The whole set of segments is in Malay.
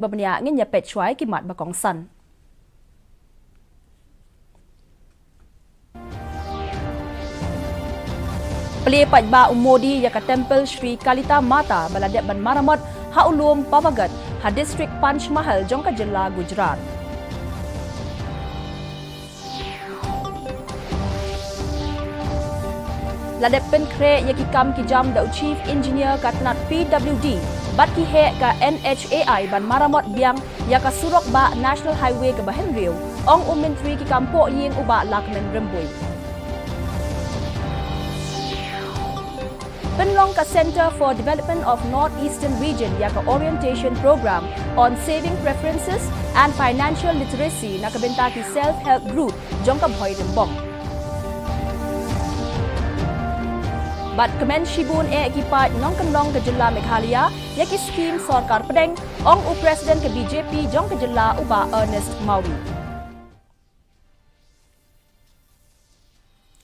Babanya ngin ya pet chwai ki mat bakong san. Peli pajba umodi ya ka temple Sri Kalita Mata baladek ban Maramot ha ulum Pavagat ha district Panch Mahal jong ka jilla Gujarat. Ladek pen kre ya ki kam ki jam da chief engineer katnat PWD bat ki he ka NHAI ban Maramot biang ya ka surok ba National Highway ka bahen riu ong menteri ki kampo ying uba lakmen rembui. Penlong ka Center for Development of Northeastern Region ya ka orientation program on saving preferences and financial literacy na kabenta ki self-help group jong ka bhoy rembong. Bat kemen shibun ekipat nong kenlong ke jilla Meghalaya ya ki scheme sarkar pedeng ong presiden ke BJP jong ke jilla uba Ernest Mawi.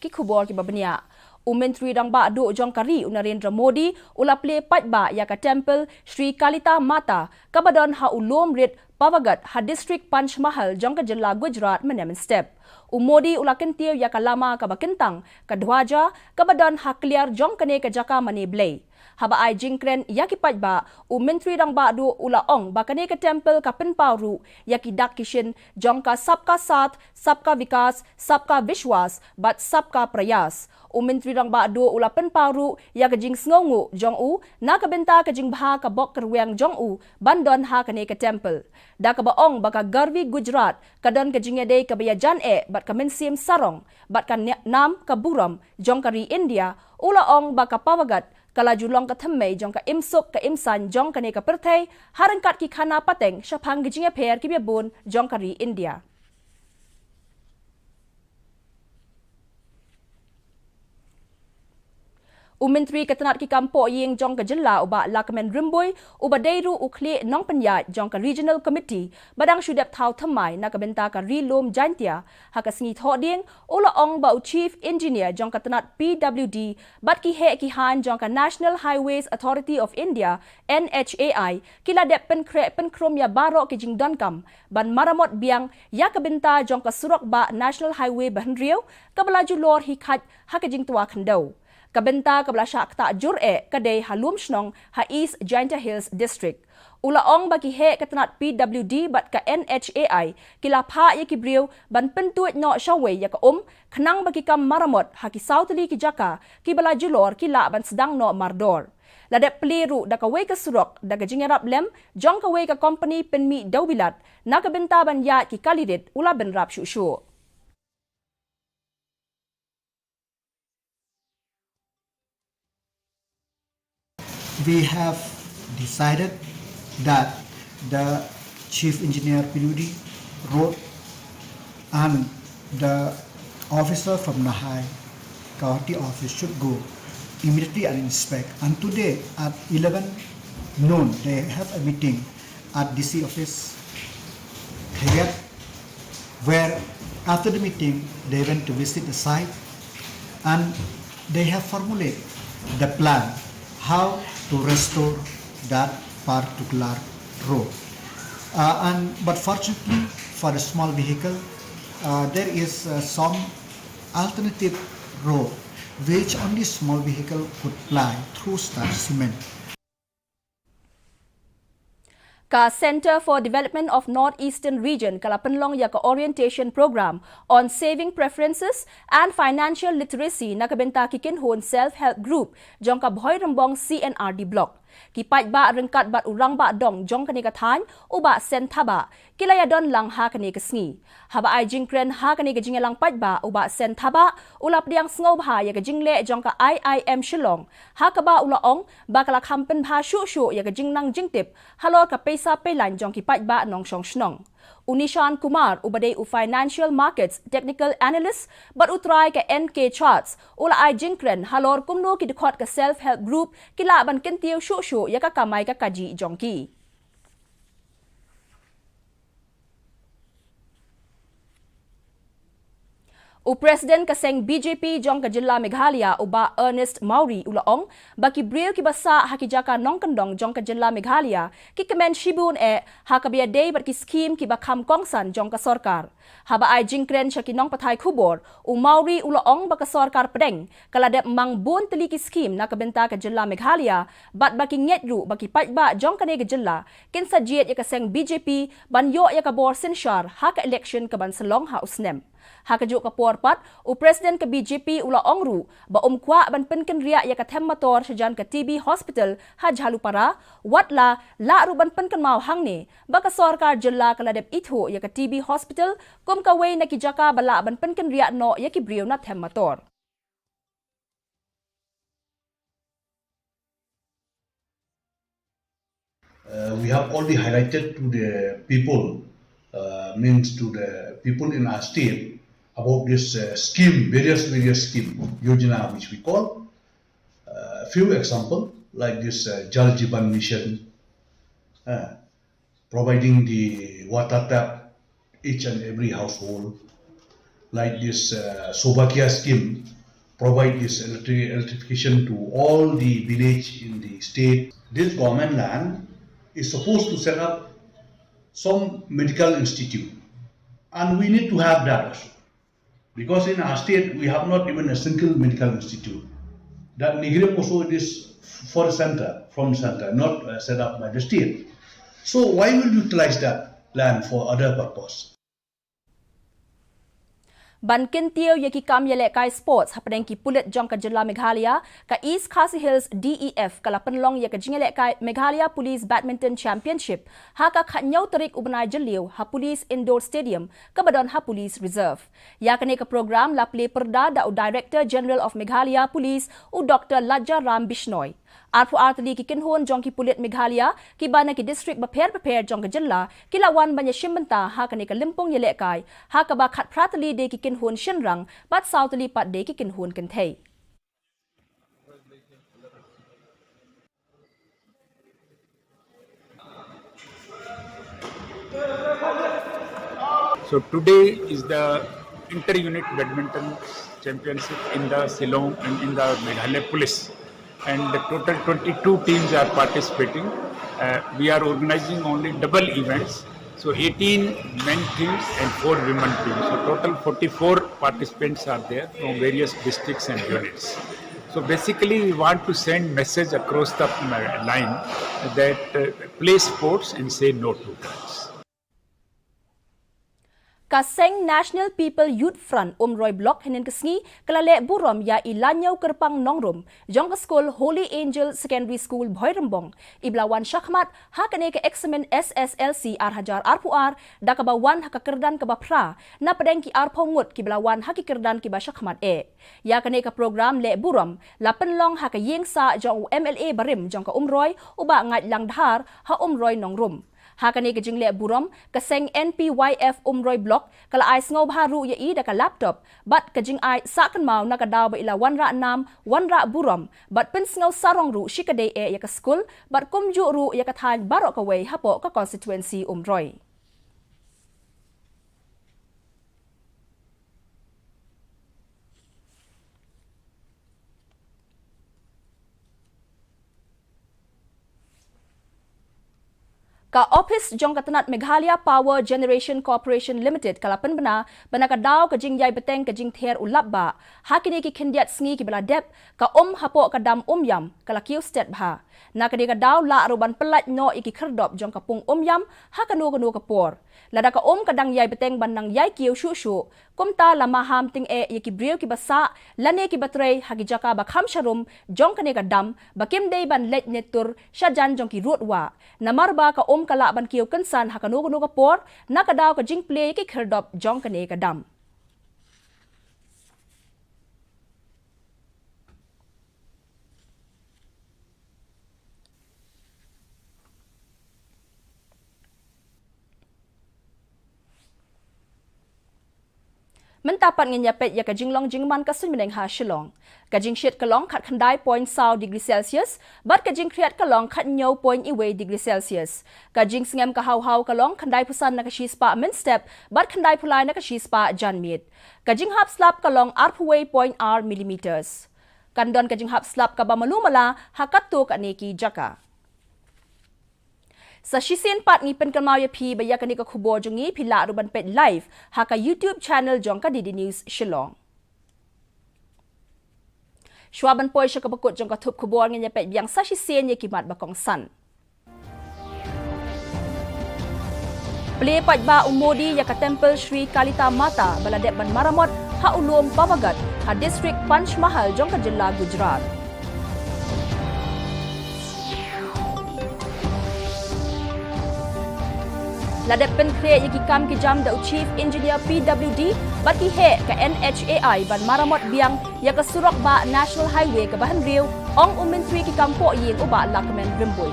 Ki khubor ki babania Menteri dang ba do jong kari Narendra Modi ulaple patba ya ka temple Sri Kalita Mata kabadon ha ulom rit Pavagat ha district Panch Mahal jong ka jilla Gujarat menemen step. Modi ulaken tiu ya ka lama ka bakentang ka dwaja kabadon ha clear jong kane ka jaka mani blay. Haba ai jingkren ya ki patba Menteri dang ba do ula ong bakane ka temple ka penpauru ya ki dak kishin jong ka sabka saath sabka vikas sabka vishwas bat sabka prayas. Menteri dang ba do ula penpauru ya ka jing sngongu jong u na ka benta ka jing bha ka bok kerweng jong u bandon ha kane ka temple. Da ka baong baka garvi Gujarat kadon ka jing ede ka bayajan bat ka mensim sarong bat ka nam ka buram jong kari India ula ong baka Pavagat kala julong ka themmei jong ka imsuk ka imsan jong kane ka perthei harangkat ki khana pateng shaphang gijinge pher ki bebun jong kari India. Menteri ketenat ki kampo ying jong ka jilla uba lakmen rimbui uba deiru ukli nong penyat jong ka regional committee badang syudap thau thamai na ka benta ka rilom jantia ha ka singi thoding ula ong ba chief engineer jong ka tenat PWD bat ki he ki han jong ka National Highways Authority of India NHAI kila dep pen krom ya baro ki jing donkam ban Maramot biang ya ka benta jong ka surok ba National Highway bahenriu ka belaju lor hi khat ha ka jing tua khandau. Kabenta kabla syak tak jur'e kadai halum shnong ha East Jaintia Hills District. Ula ong bagi he ketenat PWD bat ka NHAI kila pha ya ki briu ban pentuit no shaway ya ka khnang bagi kam Maramot ha ki Southly ki Jaka ki bala julor kila ban sedang no mardor. Ladep peliru da ka wei ka surok da ka jingerap lem jong ka wei ka company penmi daubilat na kabenta ban ya ki kalidet ula ben rap syu. We have decided that the chief engineer PWD road and the officer from Nahai County office should go immediately and inspect. And today at 11 noon they have a meeting at DC office here, where after the meeting they went to visit the site and they have formulated the plan how to restore that particular road. But fortunately for the small vehicle, there is some alternative road which only small vehicle could ply through starch cement. Ka Center for Development of Northeastern Region kala penlong ya ka orientation program on saving preferences and financial literacy na kabenta kikin hon self-help group jong ka bhoy rembong CNRD block. Kipat ba rengkat bat urang ba dong jong kani kathan uba sen thaba kilaya don lang ha kani kasngi. Haba ai jingkren ha kani ka jingelang pat ba uba sen thaba ulap diang sngob ha ya ka jingle jong ka IIM Shillong ha ka ba ula ong ba kala kampen bha shu ya ka jingnang jingtip halor ka pesa pelan jong kipat ba nong shong shnong. Unishan Kumar ubadai financial markets technical analyst but utrai ka NK charts ula ai jingkren halor kumno ki dikhot ka self help group kila ban kentiu shu ya ka kamai ka kaji jongki. Presiden kaseng BJP jong ka jilla Meghalaya uba Ernest Mauri ulaong baki bril ki basa hakijaka nongkendong jong ka jilla Meghalaya ki kemen shibun hakabia day bat ki skim ki bakam kongsan jong ka sorkar. Haba ai jingkren syaki nong pathai khubor Mauri ulaong baka sorkar pedeng kaladep mang bun teli ki skim na kabenta ka jilla Meghalaya bat baki ngetru baki pajba jong kane ka jilla kin sajiet ya kaseng BJP banyo ya kabor sinshar haka election ka ban Shillong ha usnem. Hakajuk ka porpat, Presiden ke BJP ula ongru, ba kwa ban penken ria ya ka motor sejan ke TB Hospital haj halupara, watla la ru ban penken mau hangne, ba ka sorkar jella kaladep itho ya ka TB Hospital, kum ka way na kijaka bala ban penken ria no ya ki brio na motor. We have already highlighted to the people, means to the people in our state, about this scheme, various scheme, Yojana, which we call. A few example, like this Jal Jeevan Mission, providing the water tap each and every household, like this Sobhagya scheme, provide this electrification to all the village in the state. This government land is supposed to set up some medical institute, and we need to have that also. Because in our state, we have not even a single medical institute. That Nigrim also is for a center, from center, not set up by the state. So why will you utilize that land for other purpose? Ban kintio yaki kam yele kai sports hapedeng ki pulit jong ka jilla Meghalaya ka East Khasi Hills DEF kala penlong ya ka jingele kai Meghalaya Police Badminton Championship haka khanyau tarik ubnai jeliu ha Police Indoor Stadium ka badon ha Police Reserve ya kane ka program la play perda da Director General of Meghalaya Police u Dr. Lajja Ram Bishnoi Arpu artli ki kinhon jong ki pulit Meghalaya ki bana ki district baper jong ka jilla ki lawan banya shimbenta ha kane ka limpong yele kai ha ka ba khat pratli de ki kinhon shinrang bat sautli pat de ki kinhon kan thei. So today is the inter-unit badminton championship in the Shillong and in the Meghalaya Police. And the total 22 teams are participating. We are organizing only double events. So 18 men teams and 4 women teams. So total 44 participants are there from various districts and units. So basically we want to send message across the line that play sports and say no to drugs. Kaseng National People Youth Front Roy Block hinin kesngi kelale burom ya ilanyau kerpang nongrum jong ke school Holy Angel Secondary School Bhoirembong iblawan syakmat hakane ke eksamen SSLC arhajar arpuar da kabawan hakakerdan kabapra na pedeng ki arpongut ki belawan hakikerdan ki basyakmat ya kane ke program le burom la penlong hakayeng sa jong MLA barim jong ke Roy uba ngat lang dhar ha Roy nongrum Hakane ke jingle burom kaseng NPYF Roy Block kala ai sngob haru ya i da ka laptop bat ka jing ai sakan mau na ka daw ba ila wanra nam wanra burom bat pen sngaw sarong ru shikade ya ka school bat kumju ru ya ka than barok ka way hapo ka constituency Roy. Ka office jong katanat Meghalaya Power Generation Corporation Limited kalapan bana ka daw ka jing yai beteng ka jing ther ulap ba hakini ki khindiat sngi ki bala dep ka hapo ka dam yam kala kiu stet bha na ka daw la aruban pelat no iki kherdop jong ka pung yam hakanu ka por lada ka ka dang yai beteng ban nang yai kiu shu shu kumta lama ham ting iki brio ki basa lane ki batrei hagi jaka ba kham sharum jong ka ka dam bakim dei ban let netur shajan jong ki rutwa namar ba ka kala ban kiyo kansan hakanu ka por nakadaw ka jing play ki kherdop jong kane ka dam. Mentapat ngenya pet ya ka jinglong jingman ka sun meneng ha Shillong. Ka jing shit kalong khat khandai point sau degree Celsius, bat ka jing kriat kalong khat nyau point iwe degree Celsius. Ka jing sngem ka hau kalong khandai pusan na ka spa min step, bat khandai pulai na ka spa janmit. Ka jing hap slap kalong arpway point r millimeters. Kandon ka jing hap slap ka bamalumala hakatto ka neki jaka. Sa shisin pat ngi penkalmau ya pi baya kani ka khubor jongi pila ruban pet live ha ka YouTube channel jong ka Didi News Shillong. Shwaban poi sya ka bakut jong ka thup khubor ngi pet biang sa shisin ya kimat bakong san. Play pat ba umodi ya ka temple Sri Kalita Mata baladep ban maramot ha ulum Pavagat ha district Panch Mahal jong ka jilla Gujarat. Ladep penkre yaki kam ki jam da Chief Engineer PWD bat ki he ka NHAI ban maramot biang ya ka surok ba National Highway ka bahan riu ong umintri ki kampo yin uba lakmen rimboy.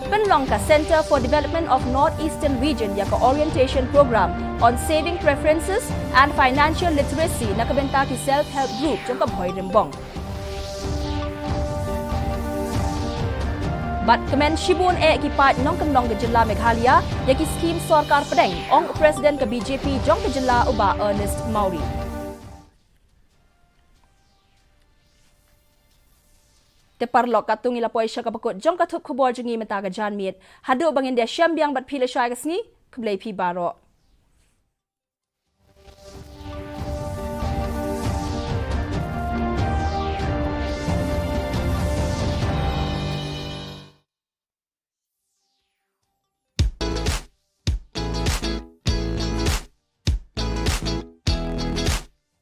Penlong ka Center for Development of Northeastern Region ya ka orientation program on saving preferences and financial literacy na kabenta ki self-help group jong ka bhoy rimbong. Bat kemen Shibun kipat nong kendong ke jilla Meghalaya yaki skim sorkar pedeng ong presiden ke BJP jong ke jilla uba Ernest Mauri. Teparlok katung ilapoi sya kapakut jong katup kubor jengi metaga janmit. Hadu bangin dia syambiang bat pila syai kesni keblai pi barok.